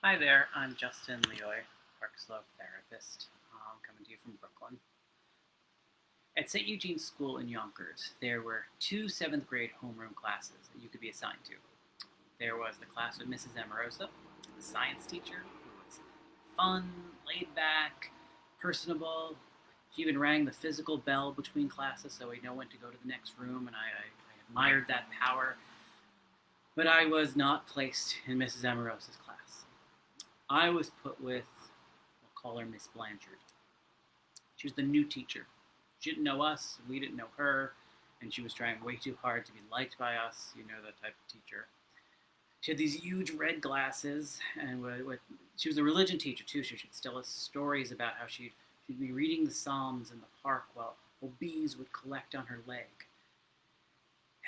Hi there, I'm Justin Leoy, Park Slope therapist, coming to you from Brooklyn. At St. Eugene's School in Yonkers, there were two seventh grade homeroom classes that you could be assigned to. There was the class with Mrs. Amorosa, the science teacher, who was fun, laid back, personable. She even rang the physical bell between classes so we'd know when to go to the next room, and I admired that power. But I was not placed in Mrs. Amorosa's class. I was put with, we'll call her Miss Blanchard. She was the new teacher. She didn't know us, we didn't know her, and she was trying way too hard to be liked by us. You know, that type of teacher. She had these huge red glasses, and she was a religion teacher too. She should tell us stories about how she'd be reading the Psalms in the park while bees would collect on her leg.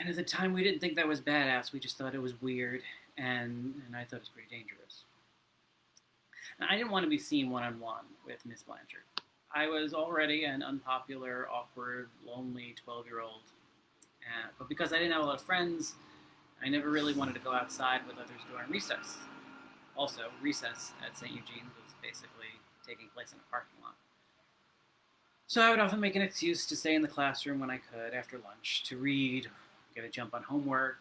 And at the time, we didn't think that was badass. We just thought it was weird, and I thought it was pretty dangerous. And I didn't want to be seen one-on-one with Miss Blanchard. I was already an unpopular, awkward, lonely 12-year-old. But because I didn't have a lot of friends, I never really wanted to go outside with others during recess. Also, recess at St. Eugene's was basically taking place in a parking lot. So I would often make an excuse to stay in the classroom when I could after lunch, to read, get a jump on homework.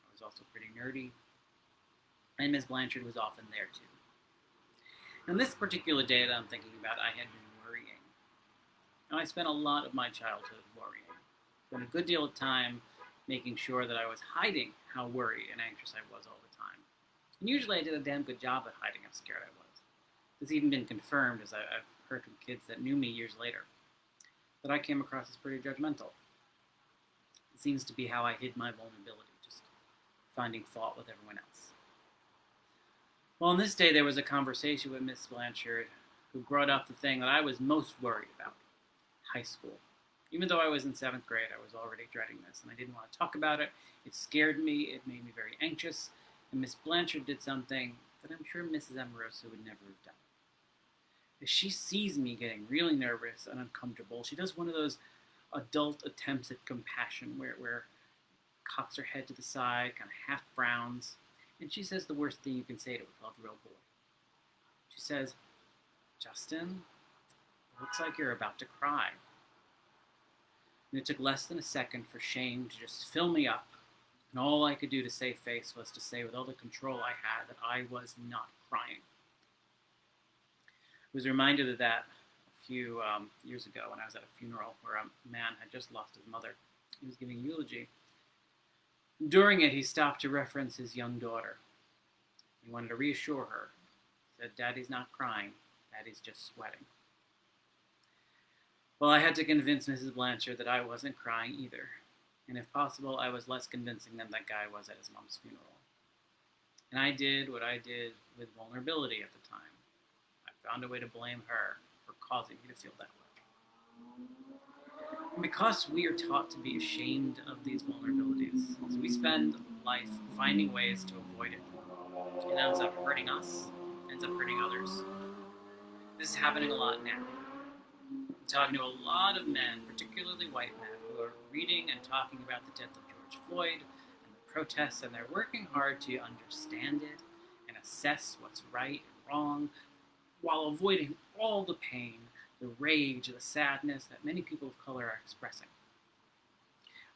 I was also pretty nerdy. And Miss Blanchard was often there too. On this particular day that I'm thinking about, I had been worrying. Now, I spent a lot of my childhood worrying. Spent a good deal of time making sure that I was hiding how worried and anxious I was all the time. And usually I did a damn good job at hiding how scared I was. It's even been confirmed, as I've heard from kids that knew me years later, that I came across as pretty judgmental. It seems to be how I hid my vulnerability, just finding fault with everyone else. Well, on this day, there was a conversation with Miss Blanchard, who brought up the thing that I was most worried about: high school. Even though I was in 7th grade, I was already dreading this, and I didn't want to talk about it. It scared me, it made me very anxious, and Miss Blanchard did something that I'm sure Mrs. Amoroso would never have done. As she sees me getting really nervous and uncomfortable, she does one of those adult attempts at compassion where cocks her head to the side, kind of half frowns, and she says the worst thing you can say to a 12-year-old boy. She says, "Justin, it looks like you're about to cry." And it took less than a second for shame to just fill me up, and all I could do to save face was to say with all the control I had that I was not crying. I was reminded of that a few years ago when I was at a funeral where a man had just lost his mother. He was giving a eulogy. During it, he stopped to reference his young daughter. He wanted to reassure her. He said, "Daddy's not crying. Daddy's just sweating." Well, I had to convince Mrs. Blanchard that I wasn't crying either. And if possible, I was less convincing than that guy was at his mom's funeral. And I did what I did with vulnerability at the time. I found a way to blame her for causing me to feel that way. And because we are taught to be ashamed of these vulnerabilities, so we spend life finding ways to avoid it. It ends up hurting us, ends up hurting others. This is happening a lot now. I'm talking to a lot of men, particularly white men, who are reading and talking about the death of George Floyd and the protests, and they're working hard to understand it and assess what's right and wrong, while avoiding all the pain, the rage, the sadness that many people of color are expressing.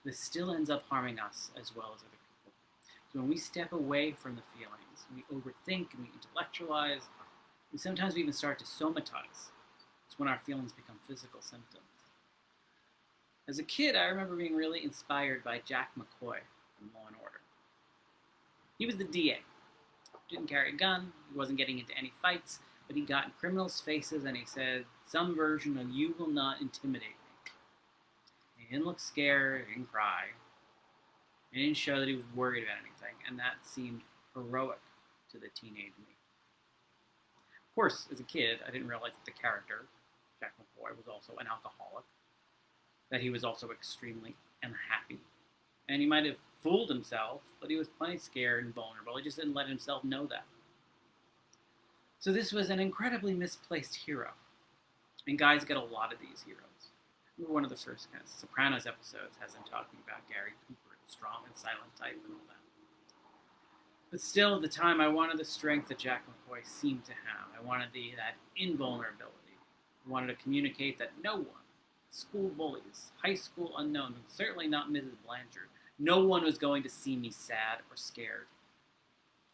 This still ends up harming us as well as other people. So when we step away from the feelings, we overthink and we intellectualize, and sometimes we even start to somatize. It's when our feelings become physical symptoms. As a kid, I remember being really inspired by Jack McCoy from Law and Order. He was the DA. Didn't carry a gun, he wasn't getting into any fights, but he got in criminals' faces and he said, "Some version of you will not intimidate me." He didn't look scared, he didn't cry. He didn't show that he was worried about anything, and that seemed heroic to the teenage me. Of course, as a kid, I didn't realize that the character, Jack McCoy, was also an alcoholic, that he was also extremely unhappy. And he might have fooled himself, but he was plenty scared and vulnerable. He just didn't let himself know that. So this was an incredibly misplaced hero. And guys get a lot of these heroes. One of the first kind of Sopranos episodes has him talking about Gary Cooper, the strong and silent type and all that. But still, at the time, I wanted the strength that Jack McCoy seemed to have. I wanted that invulnerability. I wanted to communicate that no one, school bullies, high school unknowns, and certainly not Mrs. Blanchard, no one was going to see me sad or scared.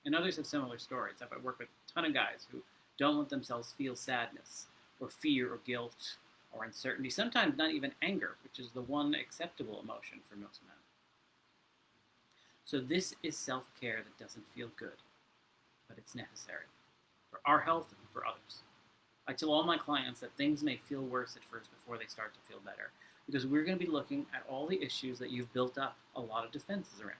And others have similar stories. I've worked with a ton of guys who don't let themselves feel sadness or fear or guilt or uncertainty, sometimes not even anger, which is the one acceptable emotion for most men. So this is self-care that doesn't feel good, but it's necessary for our health and for others. I tell all my clients that things may feel worse at first before they start to feel better, because we're going to be looking at all the issues that you've built up a lot of defenses around.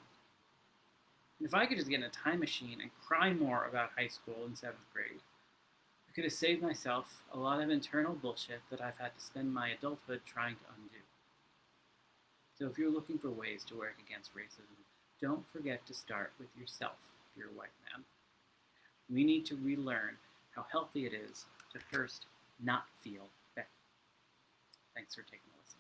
And if I could just get in a time machine and cry more about high school in 7th grade, I could have saved myself a lot of internal bullshit that I've had to spend my adulthood trying to undo. So if you're looking for ways to work against racism, don't forget to start with yourself if you're a white man. We need to relearn how healthy it is to first not feel better. Thanks for taking a listen.